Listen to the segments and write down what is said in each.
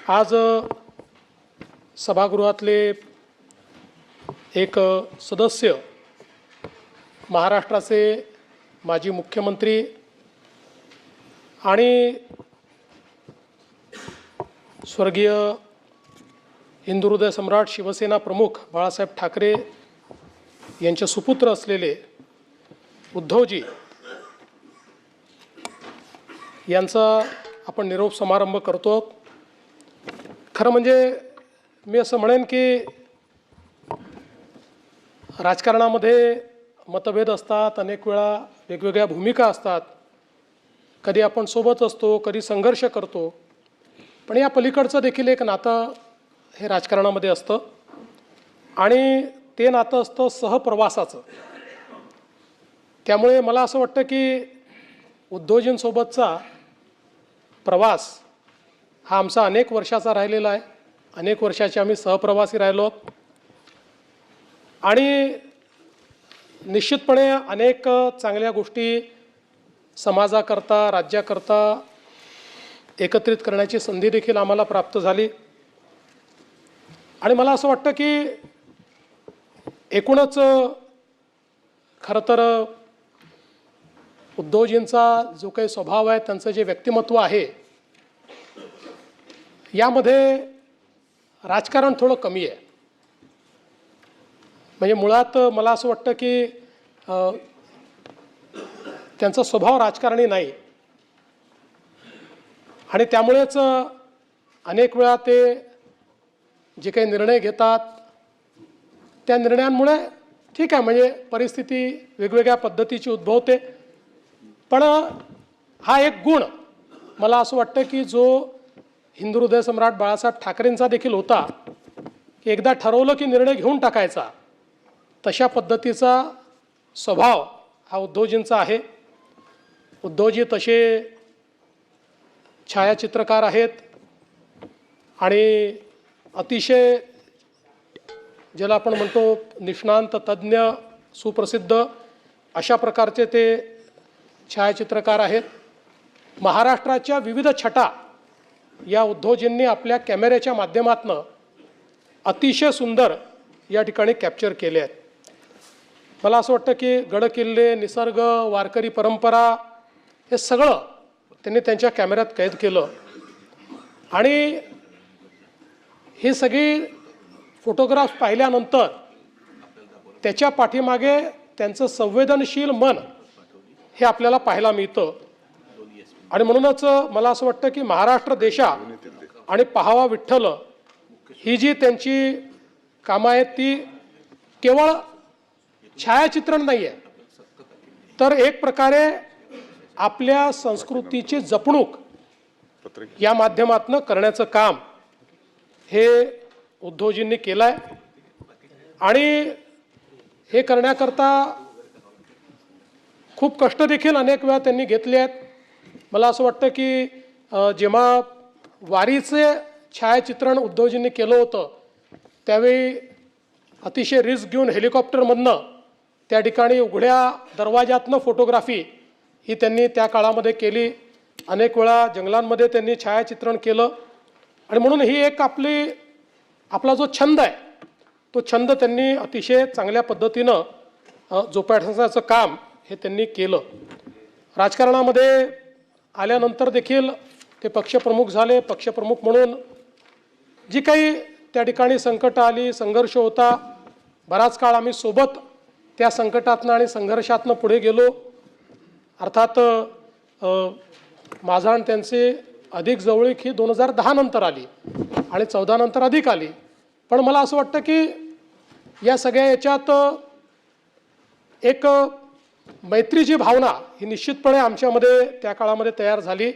आज सभागृहातले एक सदस्य महाराष्ट्राचे माजी मुख्यमंत्री आणि स्वर्गीय हिंदुहृदय सम्राट शिवसेना प्रमुख बाळासाहेब ठाकरे यांचे सुपुत्र असलेले उद्धवजी यांचा आपण निरोप समारंभ करतो। खरं म्हणजे मी असं म्हणेन की राजकारणामध्ये मतभेद असतात, अनेक वेळा वेगवेगळ्या भूमिका असतात, कधी आपण सोबत असतो, कधी संघर्ष करतो, पण या पलीकडचं देखील एक नातं हे राजकारणामध्ये असतं आणि ते नातं असतं सहप्रवासाचं। त्यामुळे मला असं वाटतं की उद्धवजींसोबतचा प्रवास हा आमचा अनेक वर्षाचा राहिलेला आहे। अनेक वर्षाचे आम्ही सहप्रवासी राहिलो आणि निश्चितपणे अनेक चांगल्या गोष्टी समाजाकरता, राज्याकरता एकत्रित करण्याची संधी देखील आम्हाला प्राप्त झाली। आणि मला असं वाटतं की एकूणच खरं तर उद्धवजींचा जो काही स्वभाव आहे, त्यांचं जे व्यक्तिमत्व आहे, यामध्ये राजकारण थोडं कमी आहे। म्हणजे मुळात मला असं वाटतं की त्यांचा स्वभाव राजकारणी नाही आणि त्यामुळेच अनेक वेळा ते जे काही निर्णय घेतात त्या निर्णयांमुळे ठीक आहे, म्हणजे परिस्थिती वेगवेगळ्या पद्धतीची उद्भवते, पण हा एक गुण मला असं वाटतं की जो हिंदुहृदय सम्राट बाळासाहेब ठाकरेंचा देखील होता की एकदा ठरवलं की निर्णय घेऊन टाकायचा, तशा पद्धतीचा स्वभाव हा उद्धवजींचा आहे। उद्धवजी तसे छायाचित्रकार आहेत आणि अतिशय ज्याला आपण म्हणतो निष्णांत, तज्ज्ञ, सुप्रसिद्ध अशा प्रकारचे ते छायाचित्रकार आहेत। महाराष्ट्राच्या विविध छटा या उद्धवजींनी आपल्या कॅमेऱ्याच्या माध्यमातून अतिशय सुंदर या ठिकाणी कॅप्चर केले आहेत। मला असं वाटतं की गडकिल्ले, निसर्ग, वारकरी परंपरा हे सगळं त्यांनी त्यांच्या कॅमेऱ्यात कैद केलं आणि ही सगळी फोटोग्राफ्स पाहिल्यानंतर त्याच्या पाठीमागे त्यांचं संवेदनशील मन हे आपल्याला पाहायला मिळतं। आणि म्हणूनच मला असं वाटतं की महाराष्ट्र देशा आणि पाहावा विठ्ठल ही जी त्यांची कामं आहेत ती केवळ छायाचित्रण नाही आहे, तर एक प्रकारे आपल्या संस्कृतीची जपणूक या माध्यमातून करण्याचं काम हे उद्धवजींनी केलं आहे। आणि हे करण्याकरता खूप कष्ट देखील अनेक वेळा त्यांनी घेतले आहेत। मला असं वाटतं की जेव्हा वारीचे छायाचित्रण उद्धवजींनी केलं होतं त्यावेळी अतिशय रिस्क घेऊन हेलिकॉप्टरमधनं त्या ठिकाणी उघड्या दरवाजातनं फोटोग्राफी ही त्यांनी त्या काळामध्ये केली। अनेक वेळा जंगलांमध्ये त्यांनी छायाचित्रण केलं आणि म्हणून ही एक आपला जो छंद आहे तो छंद त्यांनी अतिशय चांगल्या पद्धतीनं जोपासण्याचं काम हे त्यांनी केलं। राजकारणामध्ये आल्यानंतर देखील ते पक्षप्रमुख झाले। पक्षप्रमुख म्हणून जी काही त्या ठिकाणी संकट आली, संघर्ष होता, बराच काळ आम्ही सोबत त्या संकटातनं आणि संघर्षातनं पुढे गेलो। अर्थात माझा आणि त्यांचे अधिक जवळीक ही 2010 नंतर आली आणि 14 नंतर अधिक आली, पण मला असं वाटतं की या सगळ्या याच्यात एक मैत्रीची भावना ही निश्चितपणे आमच्यामध्ये त्या काळामध्ये तयार झाली।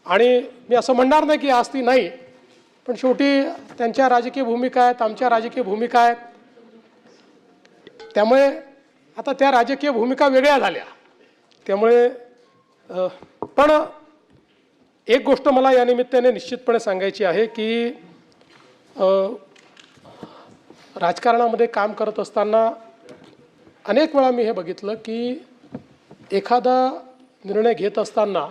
आणि मी असं म्हणणार नाही की आज ती नाही, पण शेवटी त्यांच्या राजकीय भूमिका आहेत, आमच्या राजकीय भूमिका आहेत, त्यामुळे आता त्या राजकीय भूमिका वेगळ्या झाल्या। त्यामुळे पण एक गोष्ट मला या निमित्ताने निश्चितपणे सांगायची आहे की राजकारणामध्ये काम करत असताना अनेक वेळा मी हे बघितलं की एखादा निर्णय घेत असताना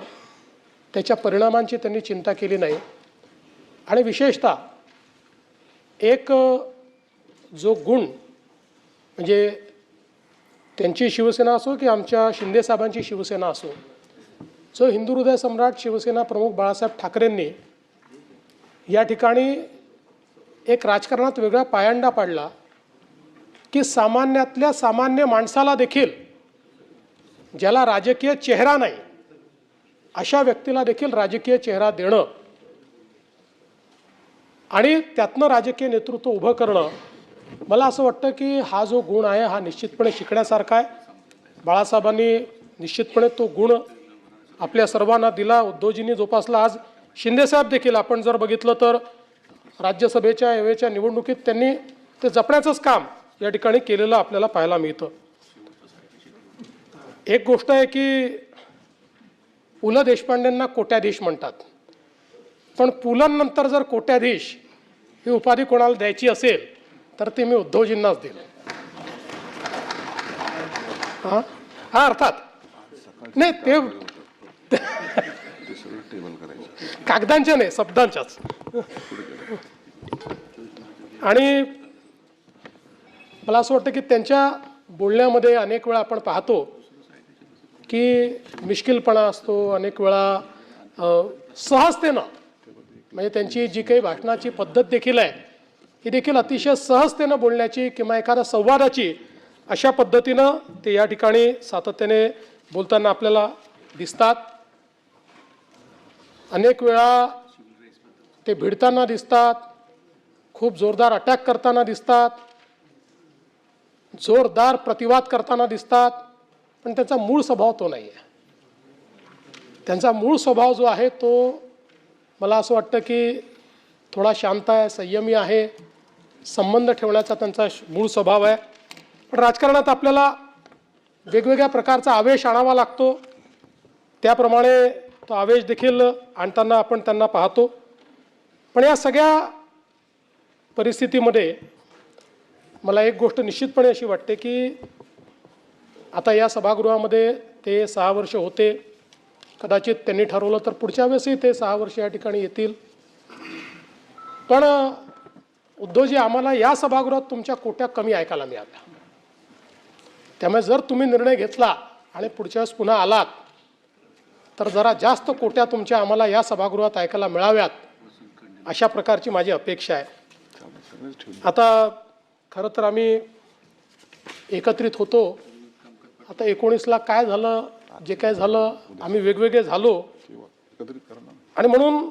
त्याच्या परिणामांची त्यांनी चिंता केली नाही, आणि विशेषतः एक जो गुण म्हणजे त्यांची शिवसेना असो की आमच्या शिंदेसाहेबांची शिवसेना असो, जो हिंदू हृदय सम्राट शिवसेना प्रमुख बाळासाहेब ठाकरेंनी या ठिकाणी एक राजकारणात वेगळा पायंडा पाडला की सामान्यातल्या सामान्य माणसाला देखील, ज्याला राजकीय चेहरा नाही अशा व्यक्तीला देखील राजकीय चेहरा देणं आणि त्यातनं राजकीय नेतृत्व उभं करणं, मला असं वाटतं की हा जो गुण आहे हा निश्चितपणे शिकण्यासारखा आहे. बाळासाहेबांनी निश्चितपणे तो गुण आपल्या सर्वांना दिला, उद्धवजींनी जोपासला. आज शिंदेसाहेब देखील आपण जर बघितलं तर राज्यसभेच्या यावेळच्या निवडणुकीत त्यांनी ते जपण्याचंच काम या ठिकाणी केलेलं आपल्याला पाहायला मिळतं. एक गोष्ट आहे की पु ल देशपांडेंना कोट्याधीश म्हणतात, पण पुलंनंतर जर कोट्याधीश ही उपाधी कोणाला द्यायची असेल तर ते मी उद्धवजींनाच देईल. हां हां अर्थात नाही, ते कागदांच्या नाही, शब्दांच्याच. आणि मला असं वाटतं की त्यांच्या बोलण्यामध्ये अनेक वेळा आपण पाहतो की मिश्किलपणा असतो, अनेक वेळा सहजतेनं, म्हणजे त्यांची जी काही भाषणाची पद्धत देखील आहे ही देखील अतिशय सहजतेनं बोलण्याची किंवा एखाद्या संवादाची अशा पद्धतीनं ते या ठिकाणी सातत्याने बोलताना आपल्याला दिसतात. अनेक वेळा ते भिडताना दिसतात, खूप जोरदार अटॅक करताना दिसतात, जोरदार प्रतिवाद करताना दिसतात, पण त्यांचा मूळ स्वभाव तो नाही आहे. त्यांचा मूळ स्वभाव जो आहे तो मला असं वाटतं की थोडा शांत आहे, संयमी आहे, संबंध ठेवण्याचा त्यांचा मूळ स्वभाव आहे. पण राजकारणात आपल्याला वेगवेगळ्या प्रकारचा आवेश आणावा लागतो, त्याप्रमाणे तो आवेश देखील आणताना आपण त्यांना पाहतो. पण या सगळ्या परिस्थितीमध्ये मला एक गोष्ट निश्चितपणे अशी वाटते की आता या सभागृहामध्ये ते 6 वर्ष होते, कदाचित त्यांनी ठरवलं तर पुढच्या वेळेसही ते 6 वर्ष या ठिकाणी येतील. पण उद्धवजी, आम्हाला या सभागृहात तुमच्या कोट्या कमी ऐकायला मिळाल्या, त्यामुळे जर तुम्ही निर्णय घेतला आणि पुढच्या वेळेस पुन्हा आलात तर जरा जास्त कोट्या तुमच्या आम्हाला या सभागृहात ऐकायला मिळाव्यात, अशा प्रकारची माझी अपेक्षा आहे. आता खरं तर आम्ही एकत्रित होतो, आता 19ला काय झालं, जे काय झालं, आम्ही वेगवेगळे झालो आणि म्हणून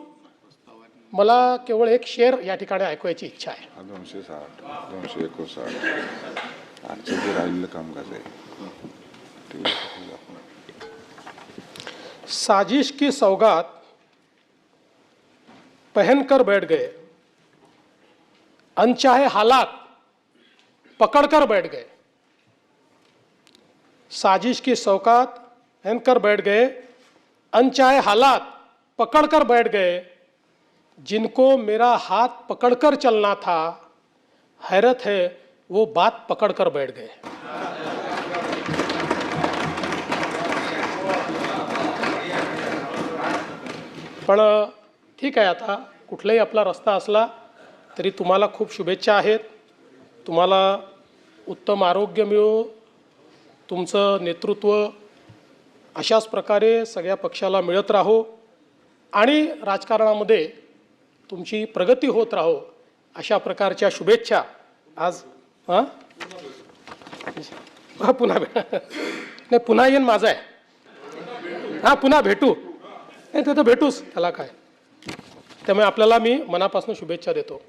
मला केवळ एक शेर या ठिकाणी ऐकवायची इच्छा आहे. 260 259 आजचं जे राहिलेलं कामकाज आहे. साजिश की सौगात पहनकर बैठ गए, अनचाहे हालात पकड़कर बैठ गए. साजिश की सौगात पहनकर बैठ गए, अनचाहे हालात पकड़कर बैठ गए. जिनको मेरा हाथ पकड़कर चलना था, हैरत है वो बात पकड़कर बैठ गए. पण ठीक आहे, आता कुठलाही आपला रस्ता असला तरी तुम्हाला खूप शुभेच्छा आहेत. तुम्हाला उत्तम आरोग्य मिळो, तुमचं नेतृत्व अशाच प्रकारे सगळ्या पक्षाला मिळत राहो आणि राजकारणामध्ये तुमची प्रगती होत राहो, अशा प्रकारच्या शुभेच्छा आज पुन्हा नाही, पुन्हा येईन माझा आहे. हां, पुन्हा भेटू. नाही, ते तर भेटूच, त्याला काय. त्यामुळे आपल्याला मी मनापासून शुभेच्छा देतो.